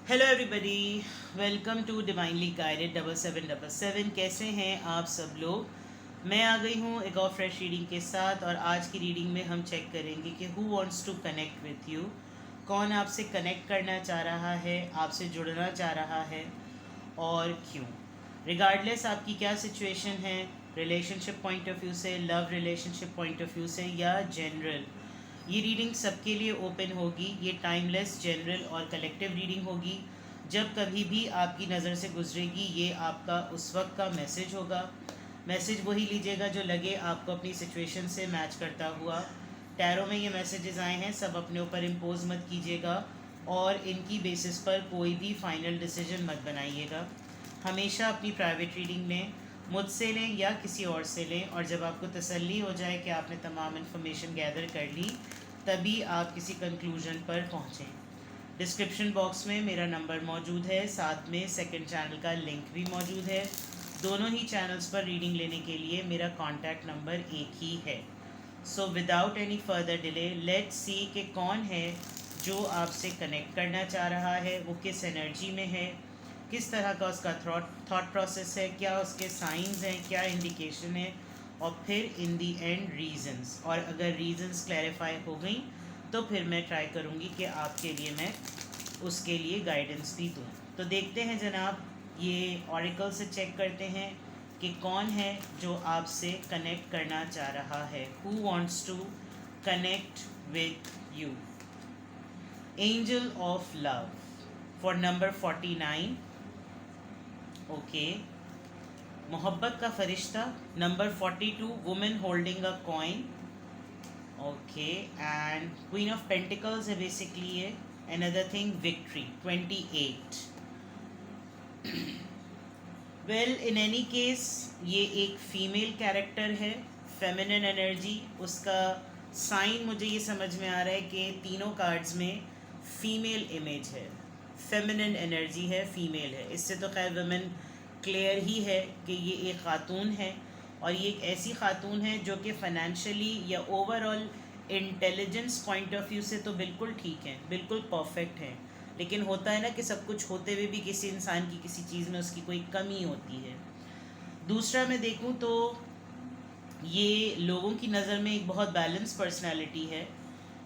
Hello everybody, welcome to divinely guided 7777। कैसे हैं आप सब लोग। मैं आ गई हूँ एक और फ्रेश रीडिंग के साथ, और आज की रीडिंग में हम चेक करेंगे कि who wants to connect with you. कौन आपसे कनेक्ट करना चाह रहा है, आपसे जुड़ना चाह रहा है, और क्यों। रिगार्डलेस आपकी क्या सिचुएशन है, रिलेशनशिप पॉइंट ऑफ व्यू से, love relationship point of view से, या जनरल, ये रीडिंग सबके लिए ओपन होगी। ये टाइमलेस, जनरल और कलेक्टिव रीडिंग होगी। जब कभी भी आपकी नज़र से गुजरेगी, ये आपका उस वक्त का मैसेज होगा। मैसेज वही लीजिएगा जो लगे आपको अपनी सिचुएशन से मैच करता हुआ। टैरो में ये मैसेजेस आए हैं, सब अपने ऊपर इम्पोज मत कीजिएगा, और इनकी बेसिस पर कोई भी फाइनल डिसीजन मत बनाइएगा। हमेशा अपनी प्राइवेट रीडिंग में मुझसे लें या किसी और से लें, और जब आपको तसल्ली हो जाए कि आपने तमाम इन्फॉर्मेशन गैदर कर ली, तभी आप किसी कंक्लूजन पर पहुँचें। डिस्क्रिप्शन बॉक्स में मेरा नंबर मौजूद है, साथ में सेकंड चैनल का लिंक भी मौजूद है। दोनों ही चैनल्स पर रीडिंग लेने के लिए मेरा कॉन्टैक्ट नंबर एक ही है। So without any further delay, let's see कि कौन है जो आपसे कनेक्ट करना चाह रहा है, वो किस एनर्जी में है, किस तरह का उसका थॉट प्रोसेस है, क्या उसके साइंस हैं, क्या इंडिकेशन है, और फिर इन दी एंड रीजंस। और अगर रीजंस क्लैरिफाई हो गई तो फिर मैं ट्राई करूँगी कि आपके लिए मैं उसके लिए गाइडेंस भी दूँ। तो देखते हैं जनाब, ये ऑरिकल से चेक करते हैं कि कौन है जो आपसे कनेक्ट करना चाह रहा है। Who wants to connect with you. Angel of love for number 49। Okay. मोहब्बत का फरिश्ता number 42, women holding a coin. Okay. And queen of pentacles है बेसिकली ये। Another thing, victory 28। Well, in any case ये एक फीमेल कैरेक्टर है, feminine energy. उसका sign मुझे ये समझ में आ रहा है कि तीनों कार्ड्स में फीमेल इमेज है, फेमिनिन एनर्जी है, फीमेल है। इससे तो खैर वुमेन क्लियर ही है कि ये एक ख़ातून है, और ये एक ऐसी ख़ातून है जो कि फ़ाइनेंशियली या overall intelligence point of view से तो बिल्कुल ठीक है, बिल्कुल परफेक्ट है। लेकिन होता है ना कि सब कुछ होते हुए भी किसी इंसान की किसी चीज़ में उसकी कोई कमी होती है। दूसरा मैं देखूं तो ये लोगों की नज़र में एक बहुत बैलेंस पर्सनालिटी है,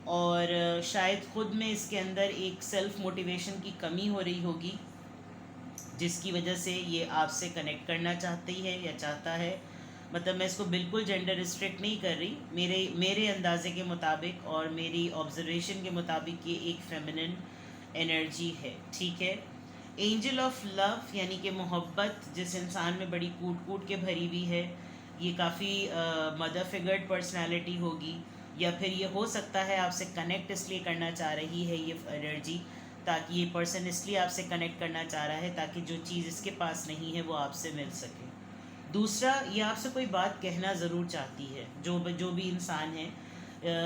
और शायद ख़ुद में इसके अंदर एक सेल्फ मोटिवेशन की कमी हो रही होगी, जिसकी वजह से ये आपसे कनेक्ट करना चाहती है या चाहता है। मतलब मैं इसको बिल्कुल जेंडर रिस्ट्रिक्ट नहीं कर रही, मेरे अंदाजे के मुताबिक और मेरी ऑब्जर्वेशन के मुताबिक ये एक फेमिनिन एनर्जी है, ठीक है। एंजल ऑफ लव यानी कि मोहब्बत जिस इंसान में बड़ी कूट कूट के भरी हुई है, ये काफ़ी मदर फिगर्ड पर्सनालिटी होगी, या फिर ये हो सकता है आपसे कनेक्ट इसलिए करना चाह रही है ये एनर्जी, ताकि ये पर्सन इसलिए आपसे कनेक्ट करना चाह रहा है ताकि जो चीज़ इसके पास नहीं है वो आपसे मिल सके। दूसरा, ये आपसे कोई बात कहना ज़रूर चाहती है, जो भी इंसान है।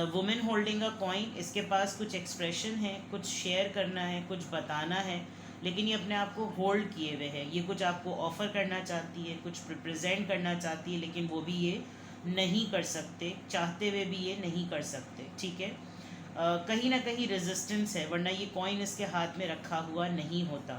वुमेन होल्डिंग अ कॉइन, इसके पास कुछ एक्सप्रेशन है, कुछ शेयर करना है, कुछ बताना है, लेकिन ये अपने आप को होल्ड किए हुए है। ये कुछ आपको ऑफ़र करना चाहती है, कुछ रिप्रेजेंट करना चाहती है, लेकिन वो भी ये नहीं कर सकते, चाहते हुए भी ये नहीं कर सकते, ठीक है। कहीं ना कहीं रेजिस्टेंस है, वरना ये कॉइन इसके हाथ में रखा हुआ नहीं होता।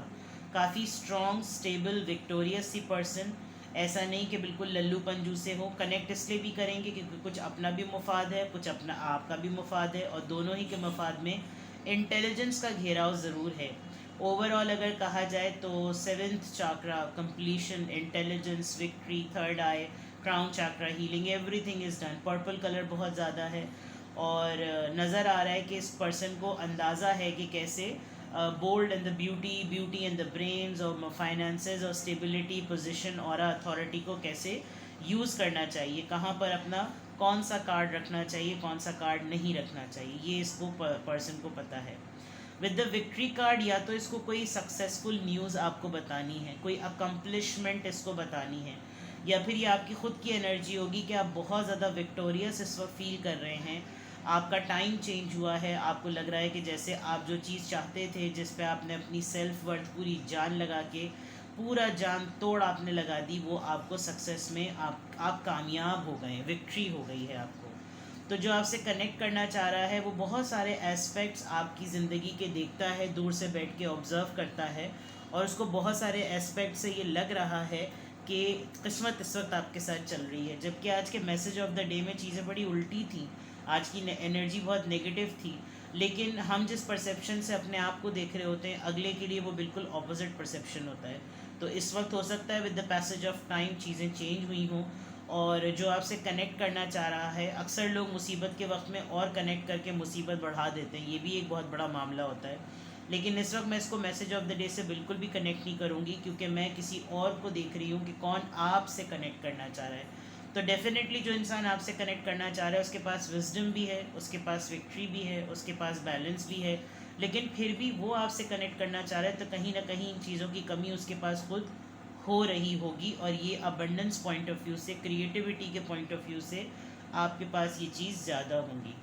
काफ़ी स्ट्रॉन्ग, स्टेबल, विक्टोरियस सी पर्सन, ऐसा नहीं कि बिल्कुल लल्लू पंजू से हो। कनेक्ट इसलिए भी करेंगे क्योंकि कुछ अपना भी मुफाद है, कुछ अपना आपका भी मुफाद है, और दोनों ही के मफाद में इंटेलिजेंस का घेराव ज़रूर है। ओवरऑल अगर कहा जाए तो seventh chakra, completion, intelligence, victory, third I, crown chakra, healing, everything is done. Purple colour बहुत ज़्यादा है, और नज़र आ रहा है कि इस पर्सन को अंदाज़ा है कि कैसे bold and the beauty and the brains और फाइनेंसेस और स्टेबिलिटी, पोजीशन और अथॉरिटी को कैसे यूज़ करना चाहिए, कहाँ पर अपना कौन सा कार्ड रखना चाहिए, कौन सा कार्ड नहीं रखना चाहिए, ये इसको पर्सन को पता है। विद द विक्ट्री कार्ड, या तो इसको कोई सक्सेसफुल न्यूज़ आपको बतानी है, कोई अकम्पलिशमेंट इसको बतानी है, या फिर ये आपकी ख़ुद की एनर्जी होगी कि आप बहुत ज़्यादा विक्टोरियस इस वक्त फील कर रहे हैं। आपका टाइम चेंज हुआ है, आपको लग रहा है कि जैसे आप जो चीज़ चाहते थे, जिस पे आपने अपनी सेल्फ वर्थ पूरी जान लगा के, पूरा जान तोड़ आपने लगा दी, वो आपको सक्सेस में आप कामयाब हो गए, विक्ट्री हो गई है आपको। तो जो आपसे कनेक्ट करना चाह रहा है वो बहुत सारे एस्पेक्ट्स आपकी ज़िंदगी के देखता है, दूर से बैठ के ऑब्ज़र्व करता है, और उसको बहुत सारे एस्पेक्ट से ये लग रहा है कि किस्मत इस वक्त आपके साथ चल रही है। जबकि आज के मैसेज ऑफ द डे में चीज़ें बड़ी उल्टी थी, आज की एनर्जी बहुत नेगेटिव थी, लेकिन हम जिस परसेप्शन से अपने आप को देख रहे होते हैं अगले के लिए वो बिल्कुल ऑपोजिट परसेप्शन होता है। तो इस वक्त हो सकता है with the passage of time चीज़ें चेंज हुई हों, और जो आपसे कनेक्ट करना चाह रहा है, अक्सर लोग मुसीबत के वक्त में और कनेक्ट करके मुसीबत बढ़ा देते हैं, ये भी एक बहुत बड़ा मामला होता है। लेकिन इस वक्त मैं इसको मैसेज ऑफ द डे से बिल्कुल भी कनेक्ट नहीं करूँगी, क्योंकि मैं किसी और को देख रही हूँ कि कौन आपसे कनेक्ट करना चाह रहा है। तो डेफिनेटली जो इंसान आपसे कनेक्ट करना चाह रहा है उसके पास विजडम भी है, उसके पास विक्ट्री भी है, उसके पास बैलेंस भी है, लेकिन फिर भी वो आपसे कनेक्ट करना चाह रहा है तो कहीं ना कहीं इन चीज़ों की कमी उसके पास खुद हो रही होगी, और ये अबंडेंस पॉइंट ऑफ व्यू से, क्रिएटिविटी के पॉइंट ऑफ व्यू से आपके पास ये चीज़ ज़्यादा होंगी।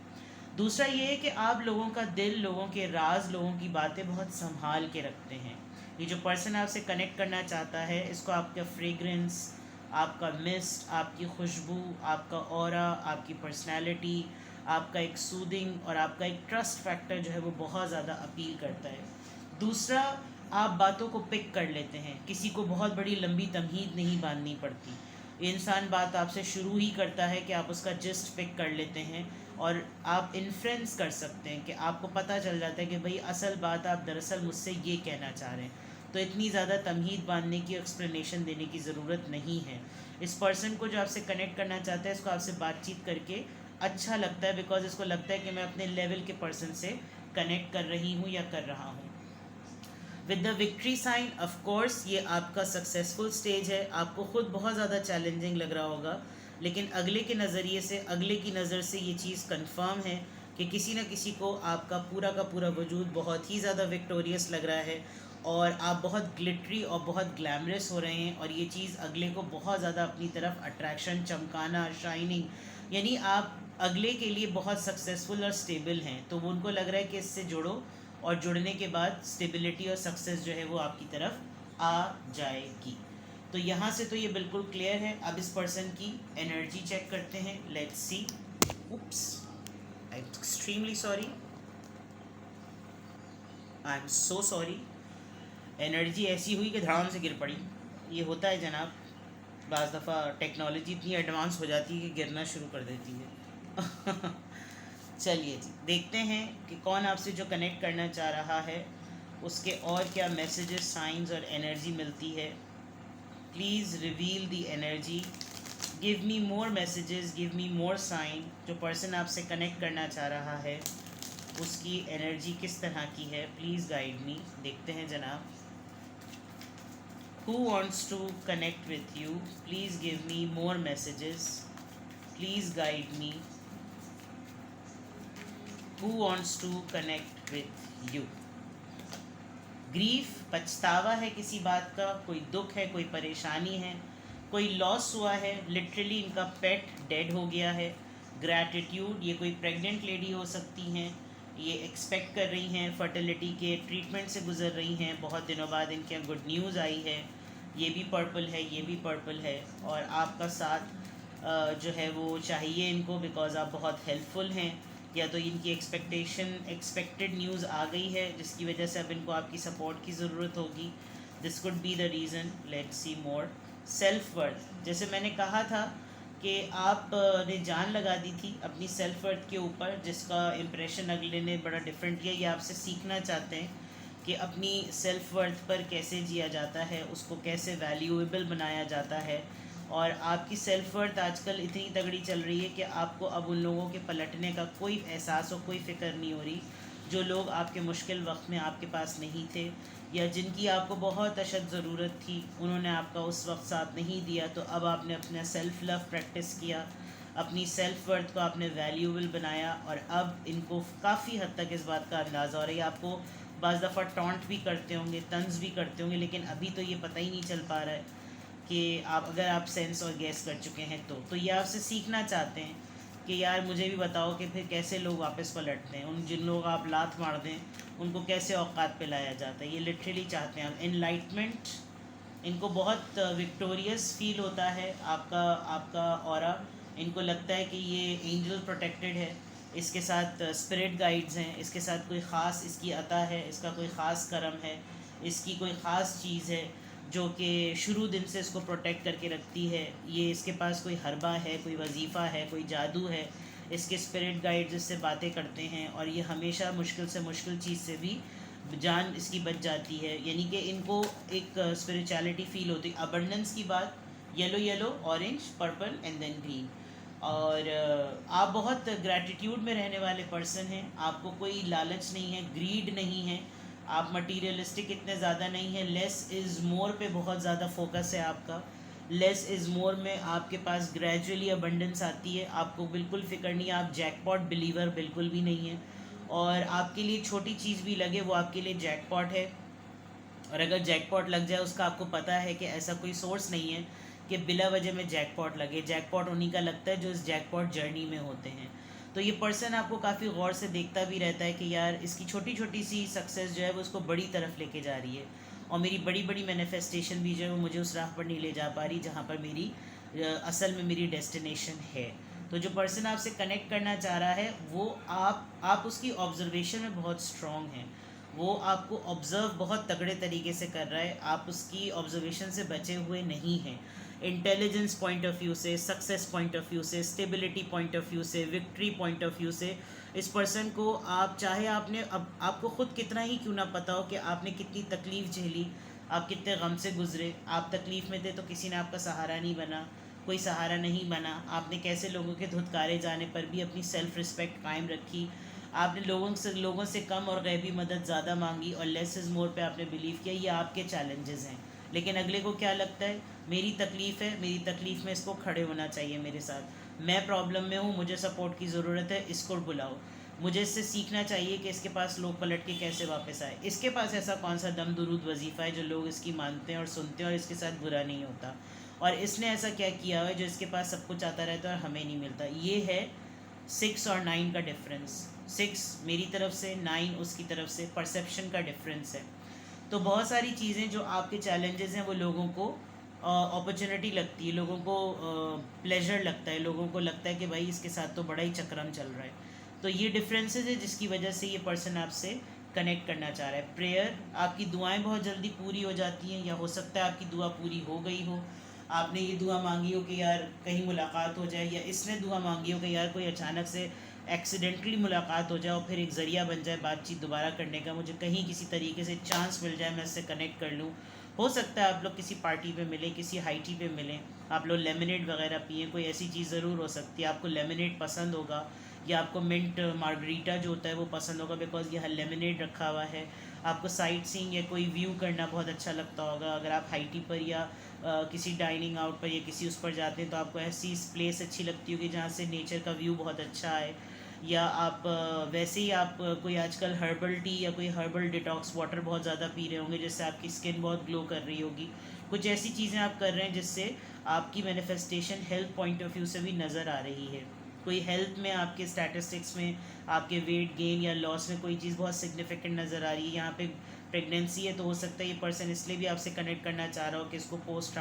दूसरा ये है कि आप लोगों का दिल, लोगों के राज, लोगों की बातें बहुत संभाल के रखते हैं। ये जो पर्सन आपसे कनेक्ट करना चाहता है, इसको आपका फ्रेगरेंस, आपका मिस्ट, आपकी खुशबू, आपका ऑरा, आपकी पर्सनैलिटी, आपका एक सूदिंग और आपका एक ट्रस्ट फैक्टर जो है वो बहुत ज़्यादा अपील करता है। दूसरा, आप बातों को पिक कर लेते हैं, किसी को बहुत बड़ी लंबी तमहीद नहीं बांधनी पड़ती। इंसान बात आपसे शुरू ही करता है कि आप उसका जिस्ट पिक कर लेते हैं, और आप इन्फ्लुएंस कर सकते हैं कि आपको पता चल जाता है कि भाई असल बात आप दरअसल मुझसे ये कहना चाह रहे हैं। तो इतनी ज़्यादा तमहीद बांधने की, एक्सप्लेनेशन देने की ज़रूरत नहीं है। इस पर्सन को जो आपसे कनेक्ट करना चाहता है, इसको आपसे बातचीत करके अच्छा लगता है, बिकॉज इसको लगता है कि मैं अपने लेवल के पर्सन से कनेक्ट कर रही हूँ या कर रहा हूँ। With the victory sign, of course ये आपका सक्सेसफुल स्टेज है। आपको खुद बहुत ज़्यादा चैलेंजिंग लग रहा होगा, लेकिन अगले के नज़रिए से, अगले की नज़र से ये चीज़ कंफर्म है कि किसी न किसी को आपका का पूरा वजूद बहुत ही ज़्यादा विक्टोरियस लग रहा है, और आप बहुत ग्लिटरी और बहुत ग्लैमरस हो रहे हैं, और ये चीज़ अगले को बहुत ज़्यादा अपनी तरफ अट्रैक्शन, चमकाना, शाइनिंग, यानी आप अगले के लिए बहुत सक्सेसफुल और स्टेबल हैं। तो वो उनको लग रहा है कि इससे जुड़ो, और जुड़ने के बाद स्टेबिलिटी और सक्सेस जो है वो आपकी तरफ आ जाएगी। तो यहाँ से तो ये बिल्कुल क्लियर है। अब इस पर्सन की एनर्जी चेक करते हैं। Let's see. Oops, I am extremely sorry, I am so sorry. Energy ऐसी हुई कि धड़ाम से गिर पड़ी। ये होता है जनाब, बाज़ दफ़ा टेक्नोलॉजी इतनी एडवांस हो जाती है कि गिरना शुरू कर देती है। चलिए जी, देखते हैं कि कौन आपसे जो कनेक्ट करना चाह रहा है उसके और क्या मैसेजेस, साइंस और एनर्जी मिलती है। Please reveal the energy, give me more messages, give me more sign. जो पर्सन आपसे कनेक्ट करना चाह रहा है उसकी एनर्जी किस तरह की है, प्लीज़ गाइड मी। देखते हैं जनाब। Who wants to connect with you? Please give me more messages. Please guide me. Who wants to connect with you? Grief, पछतावा है किसी बात का, कोई दुख है, कोई परेशानी है, कोई लॉस हुआ है, लिटरली इनका पेट डेड हो गया है। ग्रैटिट्यूड, ये कोई प्रेग्नेंट लेडी हो सकती हैं, ये एक्सपेक्ट कर रही हैं, फर्टिलिटी के ट्रीटमेंट से गुजर रही हैं, बहुत दिनों बाद इनके यहाँ गुड न्यूज़ आई है। ये भी पर्पल है, ये भी पर्पल है, और आपका साथ जो है वो चाहिए इनको, बिकॉज आप बहुत हेल्पफुल हैं, या तो इनकी एक्सपेक्टेड न्यूज़ आ गई है जिसकी वजह से अब इनको आपकी सपोर्ट की ज़रूरत होगी। This could be the reason. Let's see more. Self worth, जैसे मैंने कहा था कि आप ने जान लगा दी थी अपनी सेल्फ वर्थ के ऊपर, जिसका इम्प्रेशन अगले ने बड़ा डिफरेंट किया। ये आपसे सीखना चाहते हैं कि अपनी सेल्फ वर्थ पर कैसे जिया जाता है, उसको कैसे वैल्यूएबल बनाया जाता है। और आपकी सेल्फ वर्थ आजकल इतनी तगड़ी चल रही है कि आपको अब उन लोगों के पलटने का कोई एहसास और कोई फ़िक्र नहीं हो रही, जो लोग आपके मुश्किल वक्त में आपके पास नहीं थे, या जिनकी आपको बहुत अशद ज़रूरत थी, उन्होंने आपका उस वक्त साथ नहीं दिया। तो अब आपने अपना सेल्फ़ लव प्रैक्टिस किया, अपनी सेल्फ वर्थ को आपने वैल्यूएबल बनाया, और अब इनको काफ़ी हद तक इस बात का अंदाज़ा हो रहा है। आपको बाज़ दफ़ा टॉन्ट भी करते होंगे, तंज भी करते होंगे, लेकिन अभी तो ये पता ही नहीं चल पा रहा है कि आप, अगर आप सेंस और गैस कर चुके हैं तो ये आपसे सीखना चाहते हैं कि यार मुझे भी बताओ कि फिर कैसे लोग वापस पलटते हैं, उन जिन लोग आप लात मार दें उनको कैसे औकात पे लाया जाता है। ये लिटरली चाहते हैं एनलाइटमेंट। इनको बहुत विक्टोरियस फील होता है आपका ऑरा, इनको लगता है कि ये एंजल प्रोटेक्टेड है, इसके साथ स्पिरिट गाइड्स हैं, इसके साथ कोई ख़ास इसकी अता है, इसका कोई ख़ास करम है, इसकी कोई ख़ास चीज़ है जो कि शुरू दिन से इसको प्रोटेक्ट करके रखती है। ये इसके पास कोई हरबा है, कोई वजीफ़ा है, कोई जादू है, इसके स्पिरिट गाइड्स इससे बातें करते हैं और ये हमेशा मुश्किल से मुश्किल चीज़ से भी जान इसकी बच जाती है। यानी कि इनको एक स्पिरिचुअलिटी फील होती है। अबंडेंस की बात, yellow yellow, orange, purple and then green. और आप बहुत ग्रैटिट्यूड में रहने वाले पर्सन हैं, आपको कोई लालच नहीं है, ग्रीड नहीं है, आप मटीरियलिस्टिक इतने ज़्यादा नहीं है, लेस इज़ मोर पे बहुत ज़्यादा फोकस है आपका। लेस इज़ मोर में आपके पास ग्रेजुअली अबंडेंस आती है, आपको बिल्कुल फ़िक्र नहीं है, आप जैकपॉट बिलीवर बिल्कुल भी नहीं है। और आपके लिए छोटी चीज़ भी लगे वो आपके लिए जैकपॉट है। और अगर जैकपॉट लग जाए उसका आपको पता है कि ऐसा कोई सोर्स नहीं है कि बिला वजह में जैकपॉट लगे। जैकपॉट उन्हीं का लगता है जो इस जैकपॉट जर्नी में होते हैं। तो ये पर्सन आपको काफ़ी गौर से देखता भी रहता है कि यार इसकी छोटी छोटी सी सक्सेस जो है वो उसको बड़ी तरफ लेके जा रही है, और मेरी बड़ी बड़ी मैनिफेस्टेशन भी जो है वो मुझे उस राह पर नहीं ले जा पा रही जहाँ पर मेरी असल में मेरी डेस्टिनेशन है। तो जो पर्सन आपसे कनेक्ट करना चाह रहा है वो आप उसकी ऑब्जर्वेशन में बहुत स्ट्रॉन्ग हैं, वो आपको ऑब्ज़र्व बहुत तगड़े तरीके से कर रहा है, आप उसकी ऑब्जर्वेशन से बचे हुए नहीं हैं। इंटेलिजेंस पॉइंट ऑफ व्यू से, सक्सेस पॉइंट ऑफ व्यू से, स्टेबिलिटी पॉइंट ऑफ व्यू से, विक्ट्री पॉइंट ऑफ व्यू से, इस पर्सन को आप चाहे आपने अब आपको ख़ुद कितना ही क्यों ना पता हो कि आपने कितनी तकलीफ़ झेली, आप कितने गम से गुजरे, आप तकलीफ़ में थे तो किसी ने आपका सहारा नहीं बना, कोई सहारा नहीं बना, आपने कैसे लोगों के धुतकारे जाने पर भी अपनी सेल्फ़ रिस्पेक्ट कायम रखी, आपने लोगों से कम और गैबी मदद ज़्यादा मांगी और लेस इज़ मोर पे आपने बिलीव किया। ये आपके चैलेंजेस हैं। लेकिन अगले को क्या लगता है, मेरी तकलीफ़ है, मेरी तकलीफ़ में इसको खड़े होना चाहिए मेरे साथ, मैं प्रॉब्लम में हूँ, मुझे सपोर्ट की ज़रूरत है, इसको बुलाओ, मुझे इससे सीखना चाहिए कि इसके पास लोग पलट के कैसे वापस आए। इसके पास ऐसा कौन सा दम दुरूद वजीफ़ा है जो लोग इसकी मानते हैं और सुनते हैं और इसके साथ बुरा नहीं होता, और इसने ऐसा क्या किया हुआ है जो इसके पास सब कुछ आता रहता है और हमें नहीं मिलता। ये है 6 और 9 का डिफरेंस। 6 मेरी तरफ से, 9 उसकी तरफ से, परसेप्शन का डिफरेंस है। तो बहुत सारी चीज़ें जो आपके चैलेंजेस हैं वो लोगों को अपॉर्चुनिटी लगती है, लोगों को प्लेजर लगता है, लोगों को लगता है कि भाई इसके साथ तो बड़ा ही चक्रम चल रहा है। तो ये डिफरेंसेस है जिसकी वजह से ये पर्सन आपसे कनेक्ट करना चाह रहा है। प्रेयर, आपकी दुआएं बहुत जल्दी पूरी हो जाती हैं, या हो सकता है आपकी दुआ पूरी हो गई हो, आपने ये दुआ मांगी हो कि यार कहीं मुलाकात हो जाए, या इसने दुआ मांगी हो कि यार कोई अचानक से एक्सीडेंटली मुलाकात हो जाए और फिर एक ज़रिया बन जाए बातचीत दोबारा करने का, मुझे कहीं किसी तरीके से चांस मिल जाए मैं इससे कनेक्ट कर लूँ। हो सकता है आप लोग किसी पार्टी पे मिलें, किसी हाई टी पे मिलें, आप लोग लेमनेड वगैरह पिए, कोई ऐसी चीज़ ज़रूर हो सकती है। आपको लेमनेड पसंद होगा, या आपको मिंट मार्गरीटा जो होता है वो पसंद होगा, बिकॉज यहाँ लेमनेड रखा हुआ है। आपको साइट सीइंग या कोई व्यू करना बहुत अच्छा लगता होगा, अगर आप हाई टी पर या किसी डाइनिंग आउट पर या किसी उस पर जाते हैं तो आपको ऐसी प्लेस अच्छी लगती होगी जहाँ से नेचर का व्यू बहुत अच्छा है। या आप वैसे ही आप कोई आजकल हर्बल टी या कोई हर्बल डिटॉक्स वाटर बहुत ज़्यादा पी रहे होंगे जिससे आपकी स्किन बहुत ग्लो कर रही होगी। कुछ ऐसी चीज़ें आप कर रहे हैं जिससे आपकी manifestation health point of view से भी नज़र आ रही है। कोई हेल्थ में आपके स्टैटिस्टिक्स में आपके वेट गेन या लॉस में कोई चीज़ बहुत सिग्निफिकेंट नज़र आ रही है। यहाँ पे प्रेगनेंसी है तो हो सकता है ये पर्सन इसलिए भी आपसे कनेक्ट करना चाह रहा हो कि इसको पोस्ट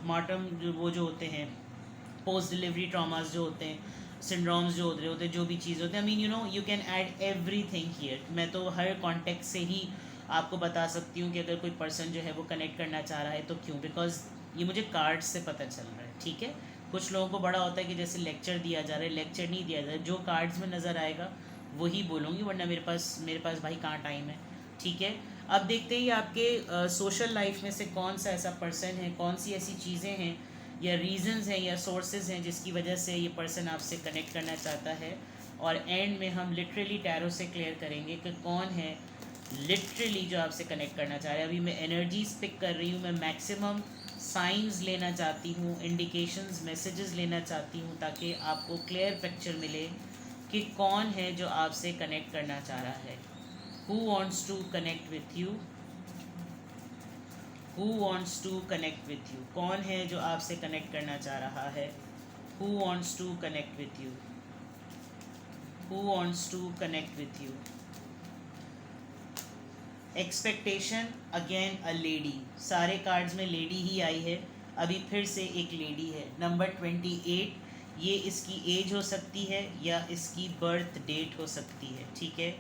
मार्टम जो होते हैं, पोस्ट डिलीवरी ट्रॉमास जो होते हैं, सिंड्रोम्स जो होते हैं, जो भी चीज़ होते हैं, I mean you can add everything here. मैं तो हर कॉन्टेक्स्ट से ही आपको बता सकती हूँ कि अगर कोई पर्सन जो है वो कनेक्ट करना चाह रहा है तो क्यों, बिकॉज ये मुझे कार्ड्स से पता चल रहा है। ठीक है, कुछ लोगों को बड़ा होता है कि जैसे लेक्चर दिया जा रहा है, लेक्चर नहीं दिया जा रहा है, जो कार्ड्स में नज़र आएगा वही बोलूँगी, वरना मेरे पास भाई कहाँ टाइम है। ठीक है, अब देखते ही आपके सोशल लाइफ में से कौन सा ऐसा पर्सन है, कौन सी ऐसी चीज़ें हैं या रीजंस हैं या सोर्सेज हैं जिसकी वजह से ये पर्सन आपसे कनेक्ट करना चाहता है। और एंड में हम लिटरली टैरो से क्लियर करेंगे कि कौन है लिटरली जो आपसे कनेक्ट करना चाह रहा है। अभी मैं एनर्जीज पिक कर रही हूँ, मैं मैक्सिमम साइंस लेना चाहती हूँ, इंडिकेशंस, मैसेजेस लेना चाहती हूँ, ताकि आपको क्लियर पिक्चर मिले कि कौन है जो आपसे कनेक्ट करना चाह रहा है। Who wants to connect with you? Who wants to connect with you? कौन है जो आपसे कनेक्ट करना चाह रहा है? Who wants to connect with you? Who wants to connect with you? Expectation, again a lady, सारे कार्ड्स में लेडी ही आई है। अभी फिर से एक लेडी है। नंबर 28, ये इसकी एज हो सकती है या इसकी बर्थ डेट हो सकती है, ठीक है।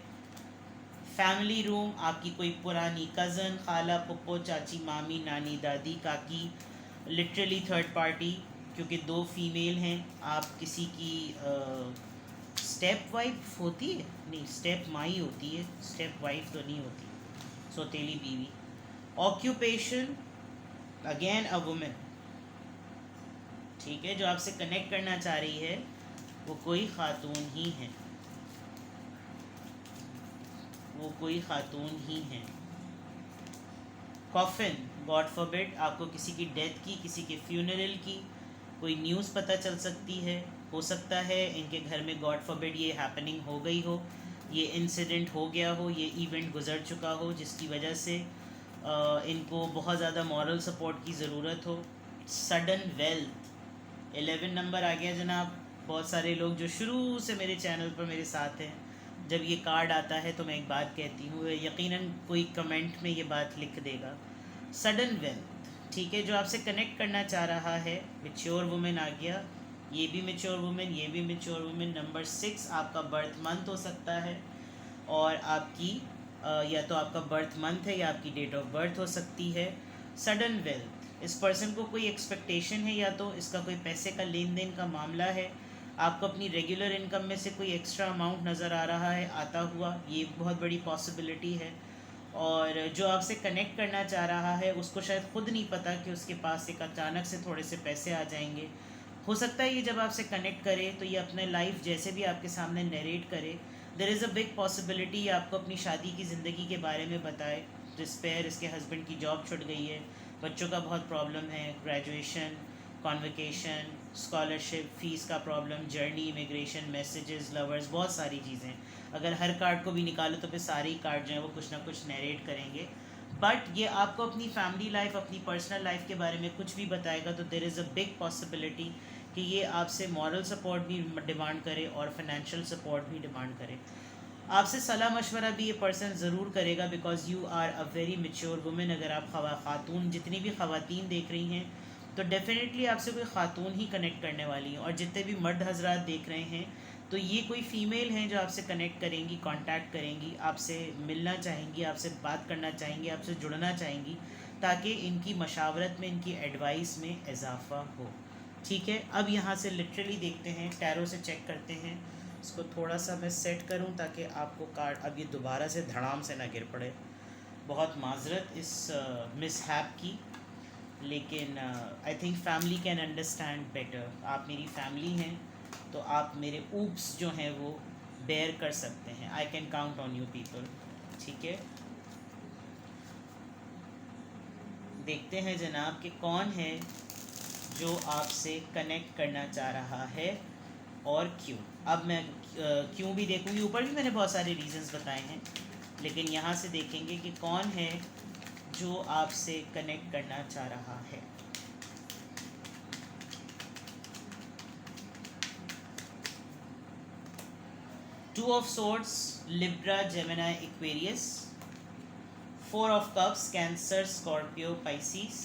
फैमिली रूम, आपकी कोई पुरानी कज़न, खाला, पप्पो, चाची, मामी, नानी, दादी, काकी, लिटरली थर्ड पार्टी, क्योंकि दो फीमेल हैं। आप किसी की स्टेप वाइफ होती है, नहीं स्टेप माई होती है, स्टेप वाइफ तो नहीं होती, सौतेली बीवी। ऑक्यूपेशन, अगेन अ वुमेन, ठीक है। जो आपसे कनेक्ट करना चाह रही है वो कोई खातून ही है, वो कोई खातून ही है। कॉफिन, गॉड फॉरबिड, आपको किसी की डेथ की, किसी के फ्यूनरल की कोई न्यूज़ पता चल सकती है। हो सकता है इनके घर में गॉड फॉरबिड ये हैपनिंग हो गई हो, ये इंसिडेंट हो गया हो, ये इवेंट गुजर चुका हो, जिसकी वजह से इनको बहुत ज़्यादा मॉरल सपोर्ट की ज़रूरत हो। सडन वेल्थ, 11 नंबर आ गया जनाब। बहुत सारे लोग जो शुरू से मेरे चैनल पर मेरे साथ हैं, जब ये कार्ड आता है तो मैं एक बात कहती हूँ, यकीनन कोई कमेंट में ये बात लिख देगा। सडन वेल्थ, ठीक है। जो आपसे कनेक्ट करना चाह रहा है, मैच्योर वुमेन आ गया, ये भी मैच्योर वुमेन, ये भी मैच्योर वुमेन। नंबर 6 आपका बर्थ मंथ हो सकता है, और आपकी या तो आपका बर्थ मंथ है या आपकी डेट ऑफ बर्थ हो सकती है। सडन वेल्थ, इस पर्सन को कोई एक्सपेक्टेशन है, या तो इसका कोई पैसे का लेन देन का मामला है, आपको अपनी रेगुलर इनकम में से कोई एक्स्ट्रा अमाउंट नज़र आ रहा है आता हुआ, ये बहुत बड़ी पॉसिबिलिटी है। और जो आपसे कनेक्ट करना चाह रहा है उसको शायद ख़ुद नहीं पता कि उसके पास एक अचानक से थोड़े से पैसे आ जाएंगे। हो सकता है ये जब आपसे कनेक्ट करे तो ये अपने लाइफ जैसे भी आपके सामने नरेट करे, there is a big possibility ये आपको अपनी शादी की ज़िंदगी के बारे में बताए। डिस्पेयर, इसके हस्बैंड की जॉब छूट गई है, बच्चों का बहुत प्रॉब्लम है, ग्रेजुएशन, कॉन्वोकेशन, स्कॉलरशिप, फ़ीस का problem, journey, immigration, messages, lovers, बहुत सारी चीज़ें। अगर हर कार्ड को भी निकालो तो फिर सारे ही कार्ड जो हैं वो कुछ ना कुछ नरेट करेंगे। बट ये आपको अपनी फैमिली लाइफ, अपनी पर्सनल लाइफ के बारे में कुछ भी बताएगा, तो there is a big possibility कि ये आपसे मॉरल सपोर्ट भी डिमांड करे और फाइनेंशियल सपोर्ट भी डिमांड करे। आपसे सलाह मशवरा भी ये पर्सन ज़रूर करेगा, because you are a very mature women. अगर आप खातून, जितनी भी ख़वातीन देख रही हैं, तो डेफिनेटली आपसे कोई ख़ातून ही कनेक्ट करने वाली हैं। और जितने भी मर्द हजरात देख रहे हैं, तो ये कोई फ़ीमेल हैं जो आपसे कनेक्ट करेंगी, कांटेक्ट करेंगी, आपसे मिलना चाहेंगी, आपसे बात करना चाहेंगी, आपसे जुड़ना चाहेंगी, ताकि इनकी मशावरत में, इनकी एडवाइस में इजाफ़ा हो, ठीक है। अब यहाँ से लिटरली देखते हैं, टैरो से चेक करते हैं। इसको थोड़ा सा मैं सेट करूँ ताकि आपको कार्ड अब ये दोबारा से धड़ाम से ना गिर पड़े। बहुत माजरत इस मिसहैप की, लेकिन I think family can understand better. आप मेरी फैमिली हैं तो आप मेरे ऊप्स जो हैं वो बेयर कर सकते हैं। I can count on you people, ठीक है। देखते हैं जनाब कि कौन है जो आपसे कनेक्ट करना चाह रहा है और क्यों। अब मैं क्यों भी देखूंगी, ऊपर भी मैंने बहुत सारे रीजंस बताए हैं, लेकिन यहाँ से देखेंगे कि कौन है जो आपसे कनेक्ट करना चाह रहा है। Two of swords, Libra, Gemini, Aquarius. Four of cups, cancer, Scorpio, Pisces.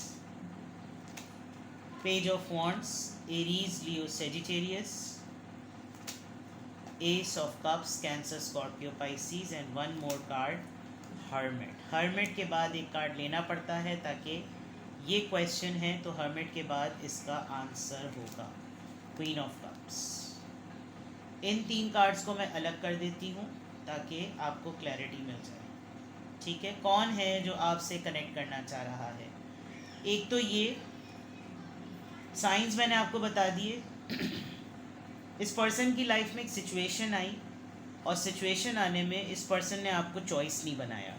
Page of wands, Aries, Leo, Sagittarius. S of cups, cancer, Scorpio, Pisces, and one more card, hermit. Hermit के बाद एक card लेना पड़ता है ताकि ये question है, तो हर्मिट के बाद इसका आंसर होगा queen of cups. In 3 cards को मैं अलग कर देती हूँ ताकि आपको क्लैरिटी मिल जाए, ठीक है। कौन है जो आपसे कनेक्ट करना चाह रहा है। एक तो ये साइंस मैंने आपको बता दिए। इस पर्सन की लाइफ में एक सिचुएशन आई, और सिचुएशन आने में इस पर्सन ने आपको चॉइस नहीं बनाया,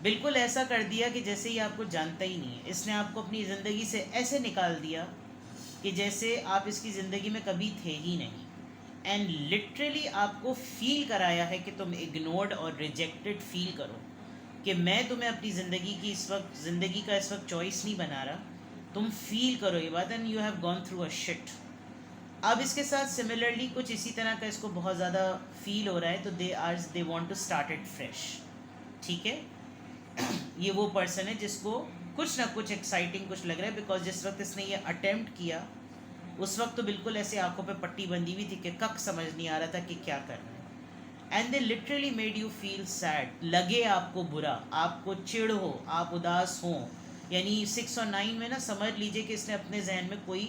बिल्कुल ऐसा कर दिया कि जैसे ही आपको जानता ही नहीं है। इसने आपको अपनी ज़िंदगी से ऐसे निकाल दिया कि जैसे आप इसकी ज़िंदगी में कभी थे ही नहीं, एंड लिटरली आपको फील कराया है कि तुम इग्नोर्ड और रिजेक्टेड फील करो, कि मैं तुम्हें अपनी ज़िंदगी की इस वक्त चॉइस नहीं बना रहा, तुम फील करो ये बात, and you have gone through a shit. अब इसके साथ सिमिलरली कुछ इसी तरह का इसको बहुत ज़्यादा फील हो रहा है, तो they want to start it fresh, ठीक है। ये वो पर्सन है जिसको कुछ ना कुछ एक्साइटिंग कुछ लग रहा है, बिकॉज जिस वक्त इसने ये अटेम्प्ट किया उस वक्त तो बिल्कुल ऐसे आंखों पे पट्टी बंधी हुई थी कि कक समझ नहीं आ रहा था कि क्या करना है। And they literally made you feel sad, लगे आपको बुरा, आपको चिढ़ हो, आप उदास हो। यानी 6 और 9 में ना समझ लीजिए कि इसने अपने जहन में कोई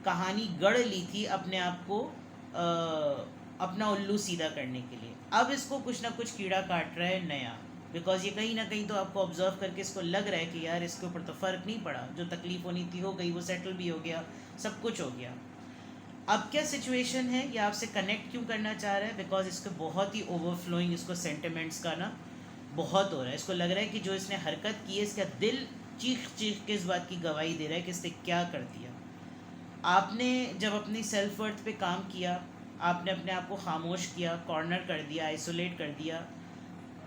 कहानी गढ़ ली थी अपने आप को अपना उल्लू सीधा करने के लिए। अब इसको कुछ ना कुछ कीड़ा काट रहा है नया, बिकॉज ये कहीं ना कहीं तो आपको ऑब्जर्व करके इसको लग रहा है कि यार इसके ऊपर तो फ़र्क नहीं पड़ा, जो तकलीफ होनी थी हो गई, वो सेटल भी हो गया, सब कुछ हो गया। अब क्या सिचुएशन है, ये आपसे कनेक्ट क्यों करना चाह रहा है, बिकॉज इसको बहुत ही ओवरफ्लोइंग, इसको सेंटिमेंट्स का ना बहुत हो रहा है। इसको लग रहा है कि जो इसने हरकत की है इसका दिल चीख चीख के इस बात की गवाही दे रहा है कि इसने क्या कर दिया। आपने जब अपनी सेल्फ वर्थ पे काम किया, आपने अपने आप को खामोश किया, कॉर्नर कर दिया, आइसोलेट कर दिया,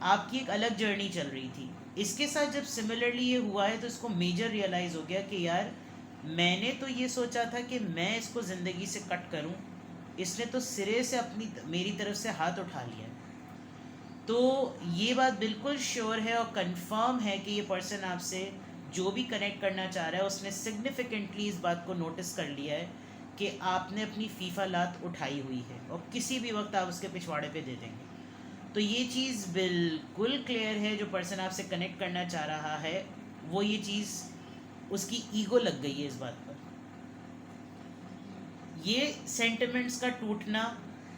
आपकी एक अलग जर्नी चल रही थी। इसके साथ जब सिमिलरली ये हुआ है तो इसको मेजर रियलाइज़ हो गया कि यार मैंने तो ये सोचा था कि मैं इसको ज़िंदगी से कट करूं, इसने तो सिरे से अपनी मेरी तरफ से हाथ उठा लिया है। तो ये बात बिल्कुल श्योर है और कंफर्म है कि ये पर्सन आपसे जो भी कनेक्ट करना चाह रहा है उसने सिग्निफिकेंटली इस बात को नोटिस कर लिया है कि आपने अपनी फीफा लात उठाई हुई है और किसी भी वक्त आप उसके पिछवाड़े पे दे देंगे। तो ये चीज़ बिल्कुल क्लियर है, जो पर्सन आपसे कनेक्ट करना चाह रहा है वो ये चीज़ उसकी ईगो लग गई है इस बात पर। ये सेंटिमेंट्स का टूटना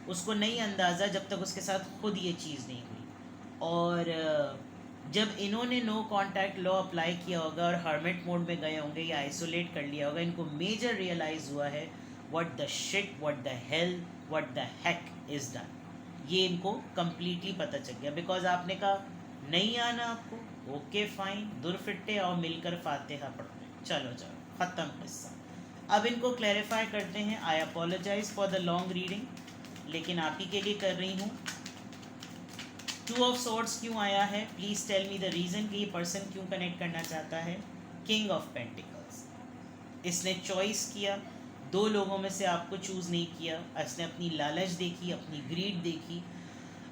उसको नहीं अंदाज़ा जब तक उसके साथ खुद ये चीज़ नहीं हुई। और जब इन्होंने नो कांटेक्ट लॉ अप्लाई किया होगा और हर्मिट मोड में गए होंगे या आइसोलेट कर लिया होगा, इनको मेजर रियलाइज़ हुआ है what the shit, what the hell, what the hack is done. ये इनको कम्प्लीटली पता चल गया, बिकॉज आपने कहा नहीं आना आपको, ओके फाइन, दुर फिट्टे और मिलकर फातिहा पढ़ते, चलो चलो ख़त्म किस्सा। अब इनको क्लैरिफाई करते हैं। I apologise for the long reading, लेकिन आप ही के लिए कर रही हूँ। 2 ऑफ सोर्ड्स क्यों आया है, please tell me the reason कि ये पर्सन क्यों कनेक्ट करना चाहता है। किंग ऑफ पेंटिकल्स, इसने चॉइस किया, 2 लोगों में से आपको चूज़ नहीं किया। इसने अपनी लालच देखी, अपनी ग्रीड देखी,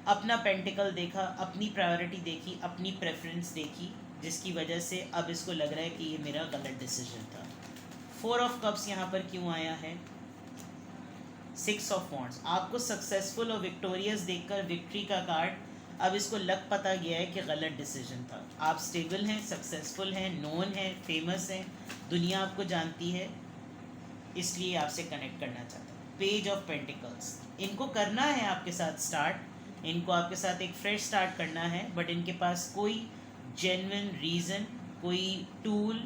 अपना पेंटिकल देखा, अपनी प्रायोरिटी देखी, अपनी प्रेफरेंस देखी, जिसकी वजह से अब इसको लग रहा है कि ये मेरा गलत डिसीजन था। 4 ऑफ कप्स यहाँ पर क्यों आया है। 6 ऑफ वॉन्ड्स, आपको सक्सेसफुल और विक्टोरियस देखकर विक्ट्री का कार्ड अब इसको लग पता गया है कि गलत डिसीजन था। आप स्टेबल हैं, सक्सेसफुल हैं, नोन हैं, फेमस हैं, दुनिया आपको जानती है, इसलिए आपसे कनेक्ट करना चाहता है। पेज ऑफ पेंटिकल्स, इनको करना है आपके साथ स्टार्ट, इनको आपके साथ एक फ्रेश स्टार्ट करना है, बट इनके पास कोई जेन्युइन रीज़न, कोई टूल,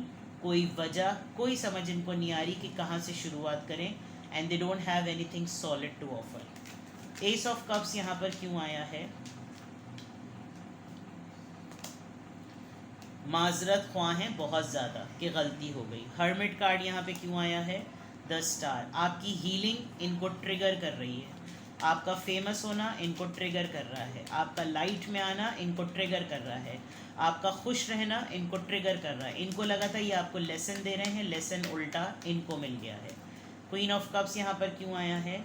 कोई वजह, कोई समझ इनको नहीं आ रही कि कहाँ से शुरुआत करें, and they don't have anything solid to offer. Ace of cups यहाँ पर क्यों आया है। माजरत ख्वाह हैं बहुत ज़्यादा कि गलती हो गई। हर्मिट कार्ड यहाँ पे क्यों आया है। द स्टार, आपकी हीलिंग इनको ट्रिगर कर रही है, आपका फेमस होना इनको ट्रिगर कर रहा है, आपका लाइट में आना इनको ट्रिगर कर रहा है, आपका खुश रहना इनको ट्रिगर कर रहा है। इनको लगा था ये आपको लेसन दे रहे हैं, लेसन उल्टा इनको मिल गया है। क्वीन ऑफ कप्स यहाँ पर क्यों आया है।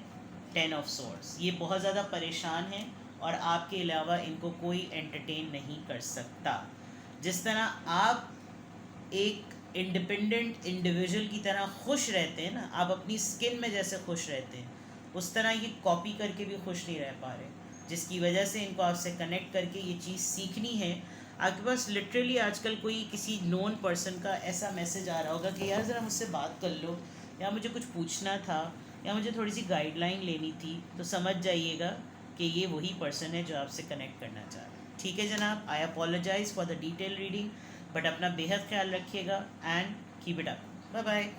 10 ऑफ सोर्ड्स, ये बहुत ज़्यादा परेशान हैं और आपके अलावा इनको कोई एंटरटेन नहीं कर सकता। जिस तरह आप एक इंडिपेंडेंट इंडिविजुअल की तरह खुश रहते हैं ना, आप अपनी स्किन में जैसे खुश रहते हैं, उस तरह ये कॉपी करके भी खुश नहीं रह पा रहे, जिसकी वजह से इनको आपसे कनेक्ट करके ये चीज़ सीखनी है। आपके पास लिटरली आजकल कोई किसी नोन पर्सन का ऐसा मैसेज आ रहा होगा कि यार ज़रा मुझसे बात कर लो, या मुझे कुछ पूछना था, या मुझे थोड़ी सी गाइडलाइन लेनी थी, तो समझ जाइएगा कि ये वही पर्सन है जो आपसे कनेक्ट करना चाह रहा है। ठीक है जनाब, I apologise for the detail reading, but अपना बेहद ख्याल रखिएगा and keep it up. Bye bye.